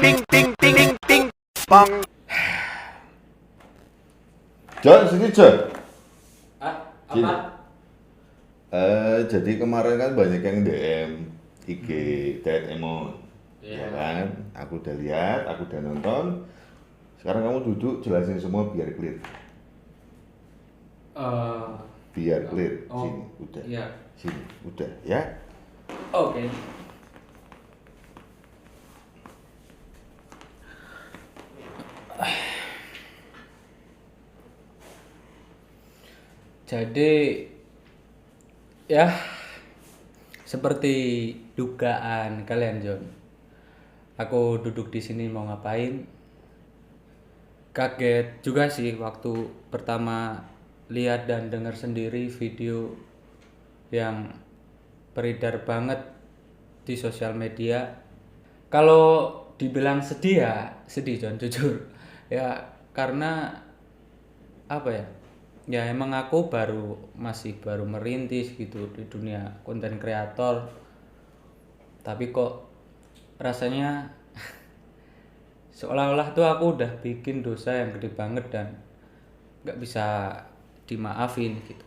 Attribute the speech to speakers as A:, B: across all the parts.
A: Bang.
B: John, sini John.
C: Apa?
B: Jadi kemarin kan banyak yang DM IG Dead Emon,
C: Iya.
B: ya kan? Aku udah lihat, aku udah nonton. Sekarang kamu duduk jelasin semua biar clear,
C: Eh,
B: biar clear.
C: Oh,
B: Sini, udah.
C: iya.
B: Sini, udah, ya.
C: Oke. Jadi ya seperti dugaan kalian John. Aku duduk di sini mau ngapain? Kaget juga sih waktu pertama lihat dan dengar sendiri video yang beredar banget di sosial media. Kalau dibilang sedih ya sedih John, jujur ya, karena apa ya, ya emang aku masih baru merintis gitu di dunia konten kreator, tapi kok rasanya seolah-olah tuh aku udah bikin dosa yang gede banget dan nggak bisa dimaafin gitu.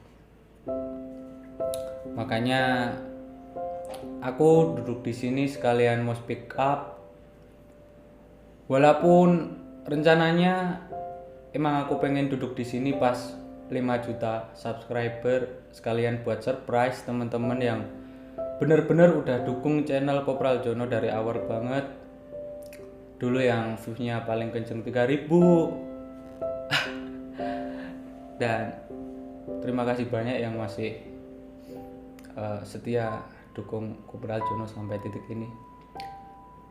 C: Makanya aku duduk di sini sekalian mau speak up. Walaupun rencananya emang aku pengen duduk di sini pas 5 juta subscriber, sekalian buat surprise teman-teman yang bener-bener udah dukung channel Kopral Jono dari awal banget. Dulu yang views-nya paling kenceng 3000. Dan terima kasih banyak yang masih setia dukung Kopral Jono sampai titik ini.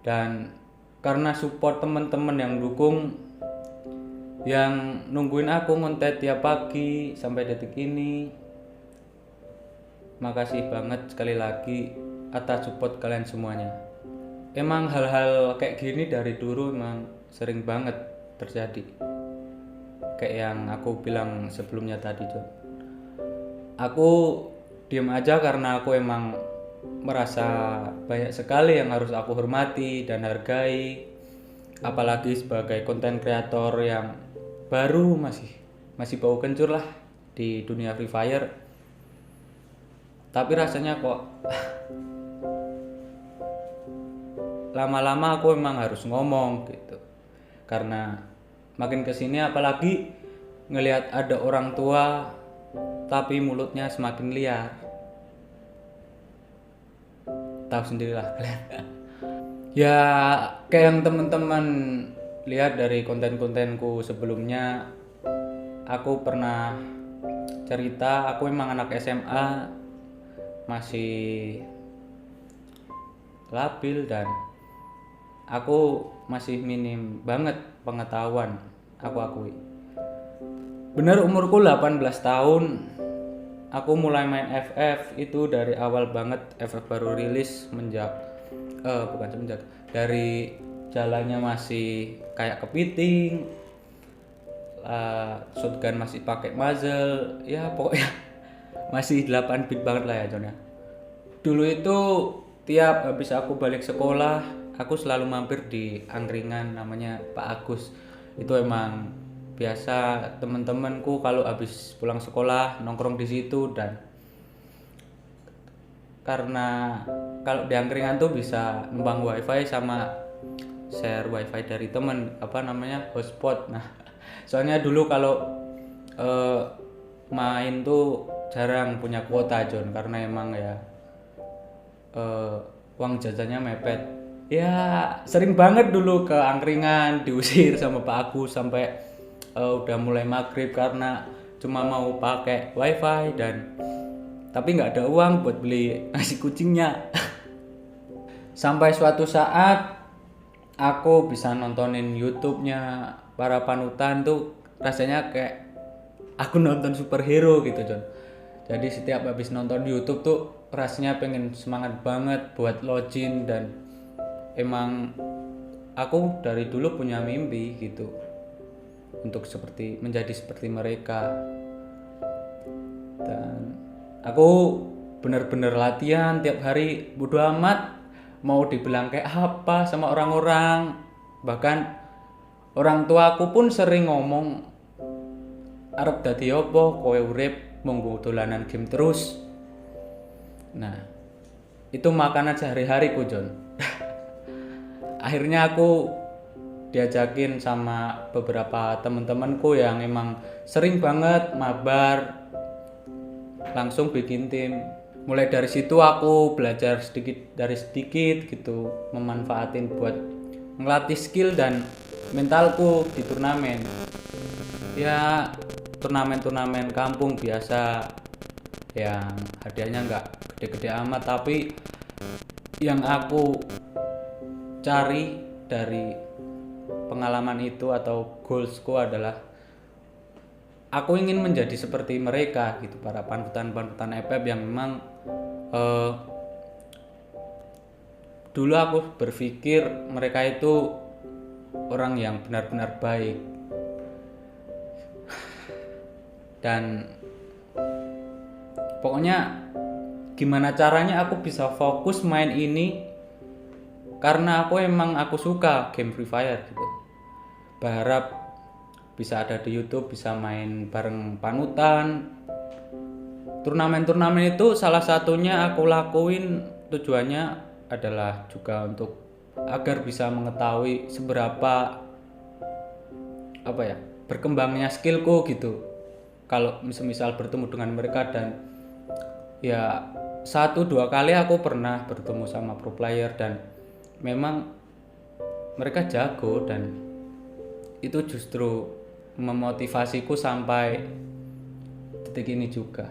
C: Dan karena support teman-teman yang dukung, yang nungguin aku ngonten tiap pagi sampai detik ini, makasih banget sekali lagi atas support kalian semuanya. Emang hal-hal kayak gini dari dulu emang sering banget terjadi, kayak yang aku bilang sebelumnya tadi John. Aku diem aja karena aku emang merasa banyak sekali yang harus aku hormati dan hargai, apalagi sebagai konten kreator yang baru, masih bau kencur lah di dunia Free Fire. Tapi rasanya kok lama-lama aku emang harus ngomong gitu, karena makin kesini apalagi ngelihat ada orang tua tapi mulutnya semakin liar. Tahu sendirilah kalian. Ya kayak yang teman-teman lihat dari konten-kontenku sebelumnya, aku pernah cerita aku emang anak SMA, masih labil dan aku masih minim banget pengetahuan, aku akui. Bener umurku 18 tahun, aku mulai main FF itu dari awal banget. FF baru rilis bukan semenjak, dari jalannya masih kayak kepiting, shotgun masih pakai muzzle, ya pokoknya masih 8 bit banget lah ya John ya. Dulu itu tiap habis aku balik sekolah, aku selalu mampir di angkringan namanya Pak Agus. Itu emang biasa temen-temenku kalau habis pulang sekolah nongkrong di situ. Dan karena kalau di angkringan tuh bisa numpang wifi sama share wifi dari temen, hotspot. Nah soalnya dulu kalau main tuh jarang punya kuota John, karena emang ya uang jajannya mepet. Ya sering banget dulu ke angkringan diusir sama Pak Agus sampai udah mulai maghrib karena cuma mau pakai wifi, dan tapi nggak ada uang buat beli nasi kucingnya. Sampai suatu saat aku bisa nontonin YouTube-nya para panutan tuh, rasanya kayak aku nonton superhero gitu John. Jadi setiap habis nonton YouTube tuh rasanya pengen semangat banget buat login, dan emang aku dari dulu punya mimpi gitu untuk menjadi seperti mereka. Dan aku bener-bener latihan tiap hari, bodo amat mau dibilang kayak apa sama orang-orang, Bahkan orang tuaku pun sering ngomong, arep dadi opo kowe urip monggo dolanan game terus. Nah, itu makanan sehari-hariku, John. Akhirnya aku diajakin sama beberapa teman-temanku yang emang sering banget mabar, langsung bikin tim. Mulai dari situ aku belajar sedikit dari sedikit gitu, memanfaatin buat ngelatih skill dan mentalku di turnamen. Ya, turnamen-turnamen kampung biasa yang hadiahnya nggak gede-gede amat, tapi yang aku cari dari pengalaman itu atau goalsku adalah aku ingin menjadi seperti mereka gitu, para panutan-panutan FF yang memang dulu aku berpikir mereka itu orang yang benar-benar baik, dan pokoknya gimana caranya aku bisa fokus main ini karena aku suka game Free Fire gitu. Berharap bisa ada di YouTube, bisa main bareng panutan. Turnamen-turnamen itu salah satunya aku lakuin tujuannya adalah juga untuk agar bisa mengetahui seberapa berkembangnya skillku gitu. Kalau misal bertemu dengan mereka, dan ya 1-2 kali aku pernah bertemu sama pro player dan memang mereka jago, dan itu justru memotivasiku sampai detik ini juga.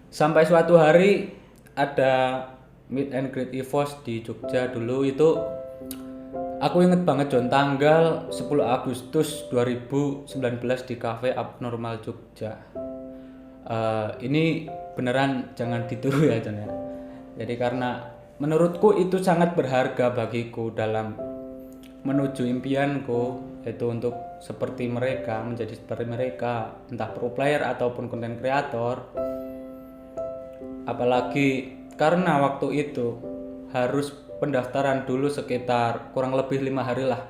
C: Sampai suatu hari ada meet and greet EVOS di Jogja dulu itu, aku inget banget John, tanggal 10 Agustus 2019 di Cafe Abnormal Jogja. Ini beneran jangan ditiru ya John ya. Jadi karena menurutku itu sangat berharga bagiku dalam menuju impianku, yaitu untuk seperti mereka, menjadi seperti mereka, entah pro player ataupun konten kreator. Apalagi karena waktu itu harus pendaftaran dulu sekitar kurang lebih 5 hari lah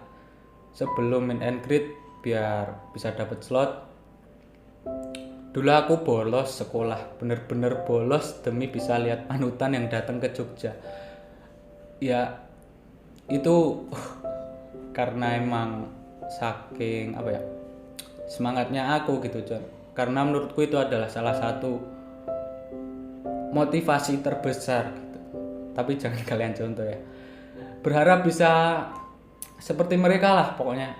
C: sebelum meet and greet biar bisa dapat slot. Dulu aku bolos sekolah, bener-bener bolos demi bisa lihat panutan yang datang ke Jogja. Ya itu karena emang saking semangatnya aku gitu John. Karena menurutku itu adalah salah satu motivasi terbesar gitu. Tapi jangan kalian contoh ya. Berharap bisa seperti mereka lah pokoknya.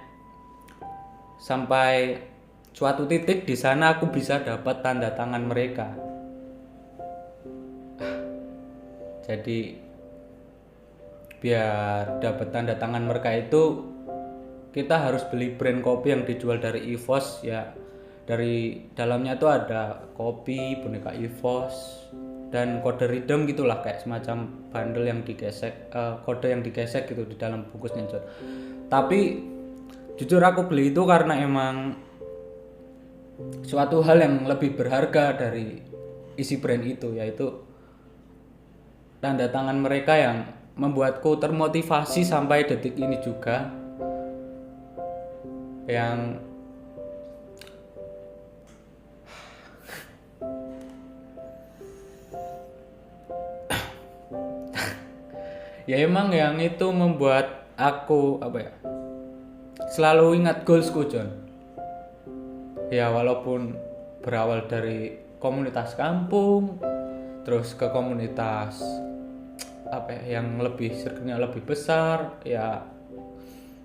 C: Sampai suatu titik di sana aku bisa dapat tanda tangan mereka. Jadi biar dapat tanda tangan mereka itu kita harus beli brand kopi yang dijual dari EVOS ya. Dari dalamnya tuh ada kopi, boneka EVOS, dan kode redeem gitulah, kayak semacam bundle yang digesek, kode yang digesek gitu di dalam bungkusnya John. Tapi jujur aku beli itu karena emang suatu hal yang lebih berharga dari isi brand itu, yaitu tanda tangan mereka yang membuatku termotivasi sampai detik ini juga. Yang ya emang yang itu membuat aku selalu ingat goalsku John. Ya walaupun berawal dari komunitas kampung terus ke komunitas yang lebih circle-nya lebih besar ya,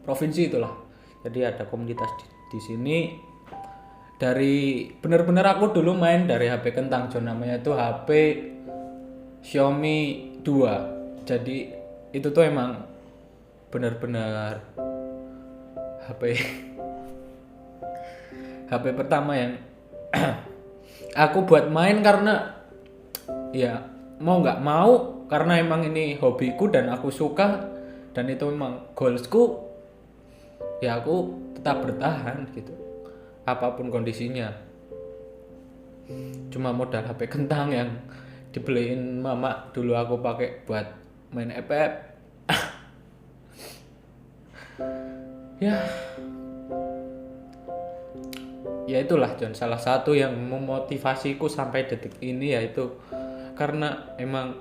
C: provinsi itulah. Jadi ada komunitas di sini. Dari benar-benar aku dulu main dari HP kentang John, namanya tuh HP Xiaomi 2. Jadi itu tuh emang benar-benar HP pertama yang aku buat main, karena ya mau nggak mau, karena emang ini hobiku dan aku suka dan itu memang goalsku, ya aku tetap bertahan gitu apapun kondisinya. Cuma modal HP kentang yang dibeliin mama dulu aku pakai buat main FF. Ya, ya itulah John, salah satu yang memotivasiku sampai detik ini, yaitu karena emang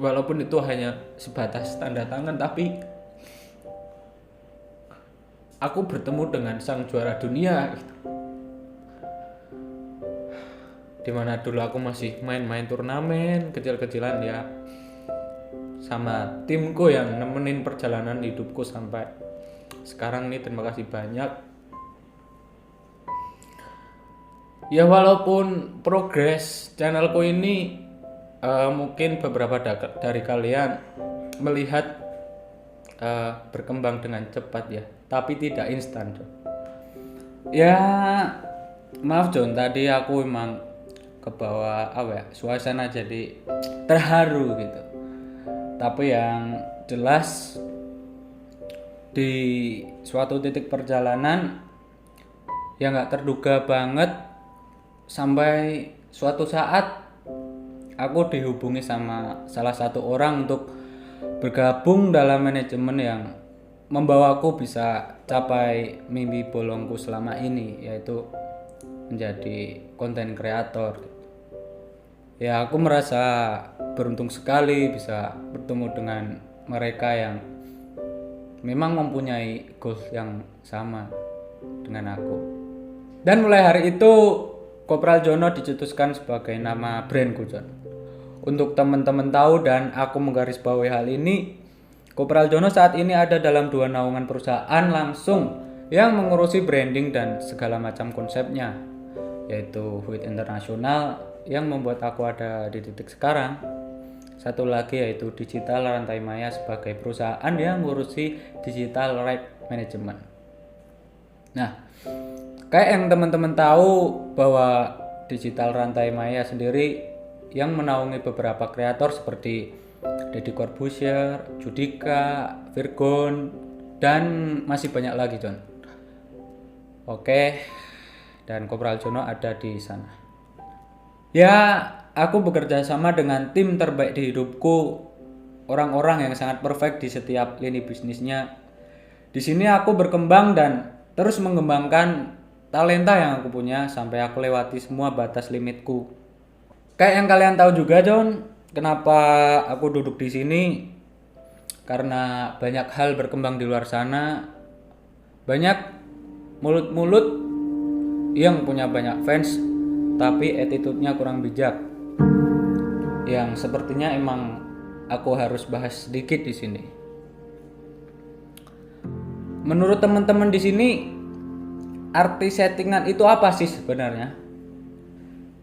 C: walaupun itu hanya sebatas tanda tangan, tapi aku bertemu dengan sang juara dunia gitu. Dimana dulu aku masih main-main turnamen kecil-kecilan ya, sama timku yang nemenin perjalanan hidupku sampai sekarang nih. Terima kasih banyak. Ya walaupun progres channelku ini mungkin beberapa dari kalian melihat berkembang dengan cepat ya, tapi tidak instan John. Ya maaf John, tadi aku emang kebawa suasana jadi terharu gitu. Tapi yang jelas di suatu titik perjalanan yang gak terduga banget, sampai suatu saat aku dihubungi sama salah satu orang untuk bergabung dalam manajemen yang membawaku bisa capai mimpi bolongku selama ini, yaitu menjadi konten kreator. Ya aku merasa beruntung sekali bisa bertemu dengan mereka yang memang mempunyai goals yang sama dengan aku. Dan mulai hari itu Kopral Jono dicetuskan sebagai nama brandku John. Untuk teman-teman tahu dan aku menggarisbawahi hal ini, Kopral Jono saat ini ada dalam 2 naungan perusahaan langsung yang mengurusi branding dan segala macam konsepnya, yaitu Huit International yang membuat aku ada di titik sekarang. Satu lagi yaitu Digital Rantai Maya sebagai perusahaan yang mengurusi digital right management. Nah, kayak yang teman-teman tahu bahwa Digital Rantai Maya sendiri yang menaungi beberapa kreator seperti Deddy Corbuzier, Judika, Virgon, dan masih banyak lagi John. Oke, dan Kopral Jono ada di sana. Ya, aku bekerja sama dengan tim terbaik di hidupku, orang-orang yang sangat perfect di setiap lini bisnisnya. Di sini aku berkembang dan terus mengembangkan talenta yang aku punya sampai aku lewati semua batas limitku. Kayak yang kalian tahu juga John, kenapa aku duduk di sini? Karena banyak hal berkembang di luar sana. Banyak mulut-mulut yang punya banyak fans tapi attitude-nya kurang bijak. Yang sepertinya emang aku harus bahas sedikit di sini. Menurut teman-teman di sini, arti settingan itu apa sih sebenarnya?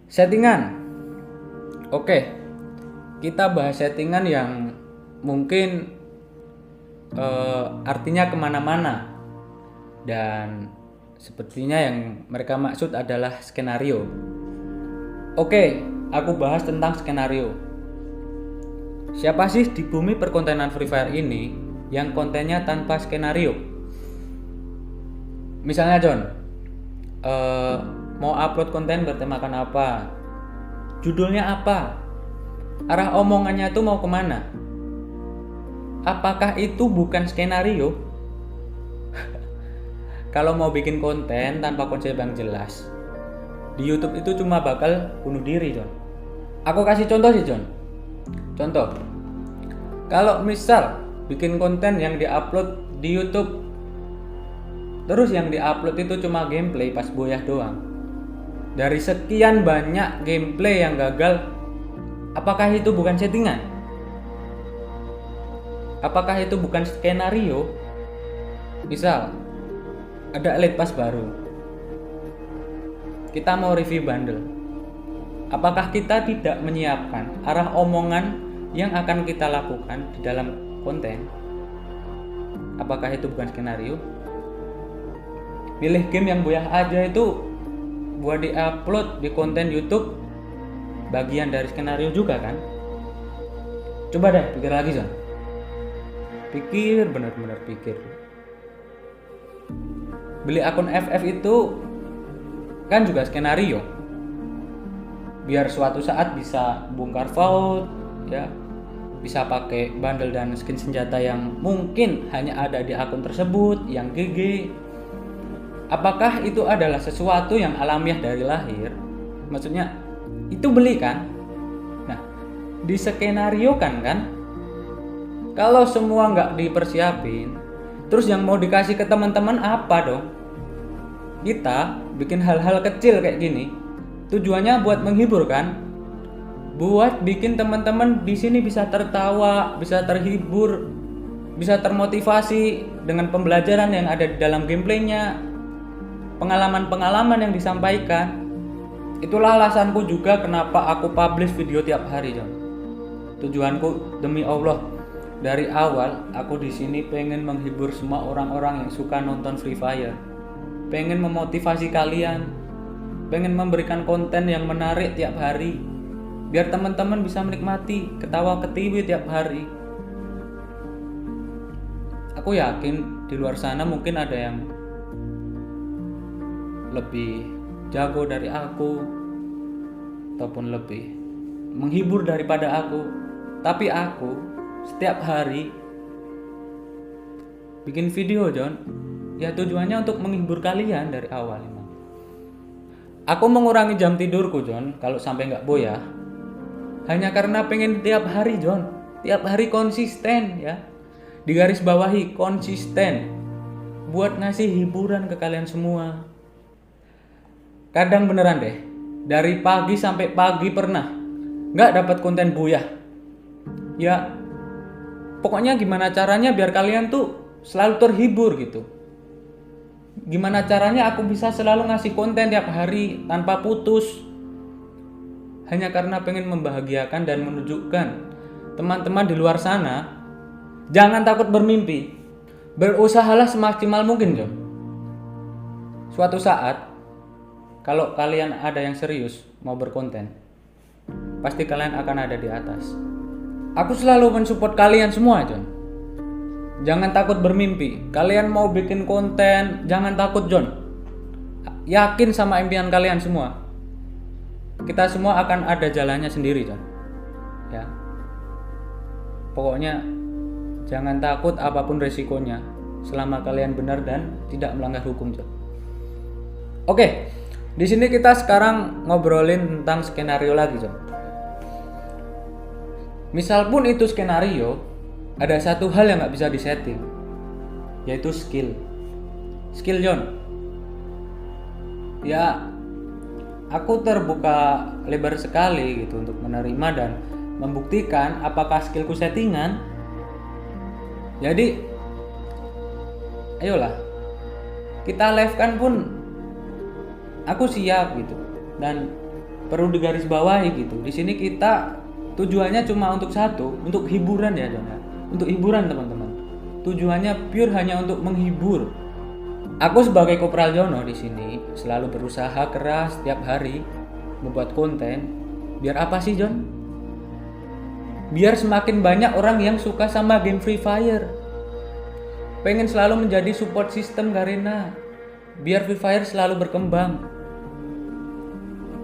C: Settingan. Oke, kita bahas settingan yang mungkin artinya kemana-mana. Dan sepertinya yang mereka maksud adalah skenario. Oke, aku bahas tentang skenario. Siapa sih di bumi perkontenan Free Fire ini yang kontennya tanpa skenario? Misalnya John, mau upload konten bertemakan apa? Judulnya apa? Arah omongannya tuh mau kemana? Apakah itu bukan skenario? Kalau mau bikin konten tanpa konsep yang jelas, di YouTube itu cuma bakal bunuh diri John. Aku kasih contoh sih John. Contoh, kalau misal bikin konten yang diupload di YouTube, terus yang diupload itu cuma gameplay pas boyah doang. Dari sekian banyak gameplay yang gagal, apakah itu bukan settingan? Apakah itu bukan skenario? Misal, ada Elite Pass baru, kita mau review bundle. Apakah kita tidak menyiapkan arah omongan yang akan kita lakukan di dalam konten? Apakah itu bukan skenario? Pilih game yang boyah aja itu buat di-upload di konten YouTube, bagian dari skenario juga kan? Coba deh pikir lagi John. Pikir, benar-benar pikir. Beli akun FF itu kan juga skenario. Biar suatu saat bisa bongkar vault ya. bisa pakai bundle dan skin senjata yang mungkin hanya ada di akun tersebut, yang GG. Apakah itu adalah sesuatu yang alamiah dari lahir? Maksudnya itu beli kan? Nah, di skenario kan? Kalau semua nggak dipersiapin, terus yang mau dikasih ke teman-teman apa dong? Kita bikin hal-hal kecil kayak gini, tujuannya buat menghibur kan? Buat bikin teman-teman di sini bisa tertawa, bisa terhibur, bisa termotivasi dengan pembelajaran yang ada di dalam gameplaynya, pengalaman-pengalaman yang disampaikan. Itulah alasanku juga kenapa aku publish video tiap hari, John. Tujuanku demi Allah, dari awal aku di sini pengen menghibur semua orang-orang yang suka nonton Free Fire. Pengen memotivasi kalian, pengen memberikan konten yang menarik tiap hari, biar teman-teman bisa menikmati ketawa ketiwi tiap hari. Aku yakin di luar sana mungkin ada yang lebih jago dari aku ataupun lebih menghibur daripada aku, tapi aku setiap hari bikin video, John, ya tujuannya untuk menghibur kalian dari awal. Emang aku mengurangi jam tidurku, John, kalau sampai nggak boya, hanya karena pengen tiap hari, John, tiap hari konsisten, ya, digaris bawahi konsisten buat ngasih hiburan ke kalian semua. Kadang beneran deh, dari pagi sampai pagi pernah nggak dapat konten buyah. Ya, pokoknya gimana caranya biar kalian tuh selalu terhibur gitu. Gimana caranya aku bisa selalu ngasih konten tiap hari tanpa putus. Hanya karena pengen membahagiakan dan menunjukkan teman-teman di luar sana, jangan takut bermimpi. Berusahalah semaksimal mungkin, John. Suatu saat kalau kalian ada yang serius mau berkonten, pasti kalian akan ada di atas. Aku selalu mensupport kalian semua, John. Jangan takut bermimpi. Kalian mau bikin konten, jangan takut, John. Yakin sama impian kalian semua. Kita semua akan ada jalannya sendiri, John. Ya. Pokoknya jangan takut apapun resikonya, selama kalian benar dan tidak melanggar hukum, John. Oke. Di sini kita sekarang ngobrolin tentang skenario lagi, John. Misal pun itu skenario, ada satu hal yang nggak bisa disetting, yaitu skill. Skill, John. Ya, aku terbuka lebar sekali gitu untuk menerima dan membuktikan apakah skillku settingan. Jadi, ayolah, kita live kan pun aku siap gitu, dan perlu digarisbawahi gitu. Di sini kita tujuannya cuma untuk satu, untuk hiburan ya, John. Untuk hiburan, teman-teman. Tujuannya pure hanya untuk menghibur. Aku sebagai Kopral Jono di sini selalu berusaha keras setiap hari membuat konten. Biar apa sih, John? Biar semakin banyak orang yang suka sama game Free Fire. Pengen selalu menjadi support system Garena. Biar Free Fire selalu berkembang.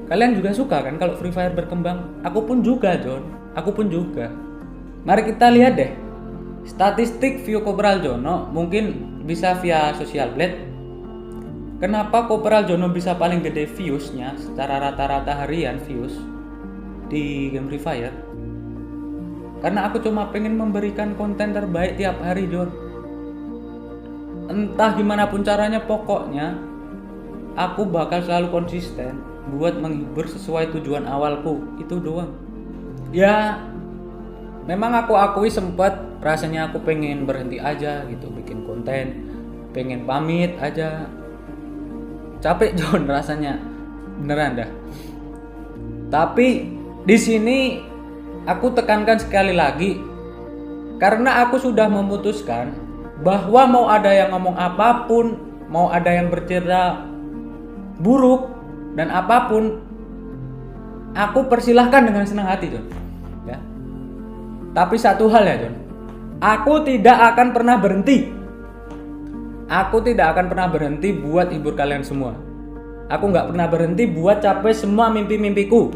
C: Kalian juga suka kan kalau Free Fire berkembang? Aku pun juga, John. Aku pun juga. Mari kita lihat deh statistik view Kopral Jono, mungkin bisa via Social Blade. Kenapa Kopral Jono bisa paling gede viewsnya secara rata-rata harian views di game Free Fire? Karena aku cuma pengen memberikan konten terbaik tiap hari, John. Entah gimana pun caranya, pokoknya aku bakal selalu konsisten buat menghibur sesuai tujuan awalku, itu doang. Ya, memang aku akui sempat rasanya aku pengen berhenti aja gitu bikin konten, pengen pamit aja. Capek, John, rasanya beneran dah. Tapi di sini aku tekankan sekali lagi, karena aku sudah memutuskan bahwa mau ada yang ngomong apapun, mau ada yang bercerita buruk dan apapun, aku persilahkan dengan senang hati, John. Ya. Tapi satu hal ya, John, aku tidak akan pernah berhenti. Aku tidak akan pernah berhenti buat hibur kalian semua. Aku nggak pernah berhenti buat capai semua mimpi-mimpiku.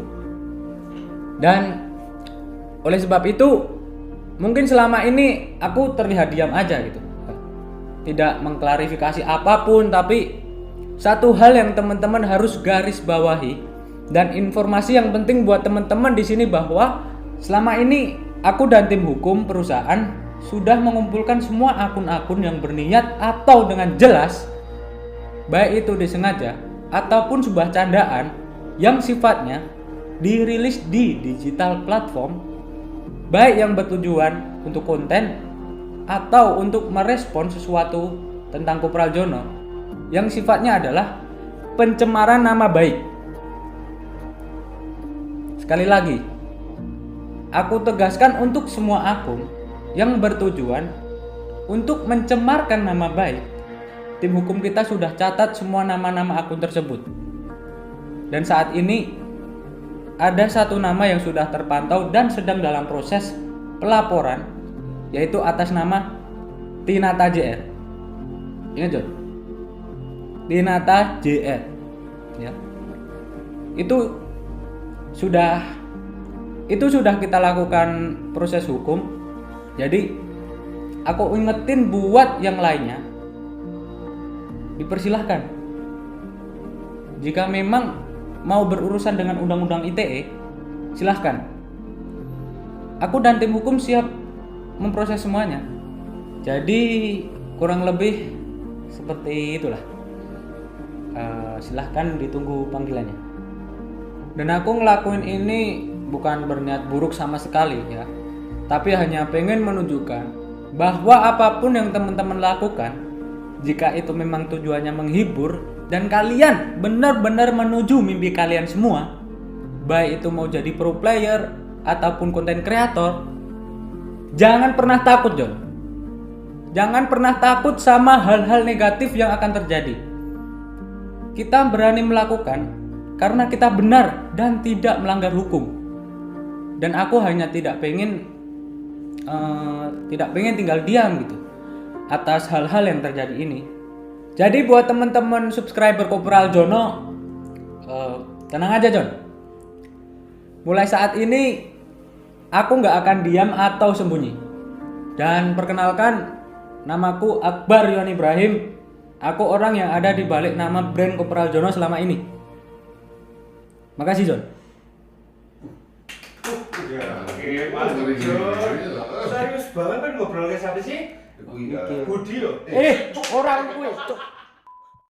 C: Dan oleh sebab itu, mungkin selama ini aku terlihat diam aja gitu, tidak mengklarifikasi apapun, tapi satu hal yang teman-teman harus garis bawahi dan informasi yang penting buat teman-teman di sini bahwa selama ini aku dan tim hukum perusahaan sudah mengumpulkan semua akun-akun yang berniat atau dengan jelas, baik itu disengaja ataupun sebuah candaan yang sifatnya dirilis di digital platform, baik yang bertujuan untuk konten atau untuk merespon sesuatu tentang Kopral Jono yang sifatnya adalah pencemaran nama baik. Sekali lagi, aku tegaskan untuk semua akun yang bertujuan untuk mencemarkan nama baik, tim hukum kita sudah catat semua nama-nama akun tersebut. Dan saat ini ada satu nama yang sudah terpantau dan sedang dalam proses pelaporan, yaitu atas nama Tinata JR. Ingat John? Tinata JR. Ya. Itu sudah kita lakukan proses hukum. Jadi aku ingetin buat yang lainnya, dipersilahkan. Jika memang mau berurusan dengan undang-undang ITE, silahkan. Aku dan tim hukum siap memproses semuanya. Jadi kurang lebih seperti itulah. Silahkan ditunggu panggilannya. Dan aku ngelakuin ini bukan berniat buruk sama sekali ya, tapi hanya pengen menunjukkan bahwa apapun yang teman-teman lakukan, jika itu memang tujuannya menghibur dan kalian benar-benar menuju mimpi kalian semua, baik itu mau jadi pro player ataupun konten kreator, jangan pernah takut John. Jangan pernah takut sama hal-hal negatif yang akan terjadi. Kita berani melakukan karena kita benar dan tidak melanggar hukum. Dan aku hanya tidak pengen tinggal diam gitu atas hal-hal yang terjadi ini. Jadi buat teman-teman subscriber Kopral Jono, tenang aja John. Mulai saat ini aku nggak akan diam atau sembunyi. Dan perkenalkan, namaku Akbar Yon Ibrahim. Aku orang yang ada di balik nama brand Kopral Jono selama ini. Makasih John.
A: Serius banget kan ngobrol ke siapa sih? Budi loh.
C: Orang gue.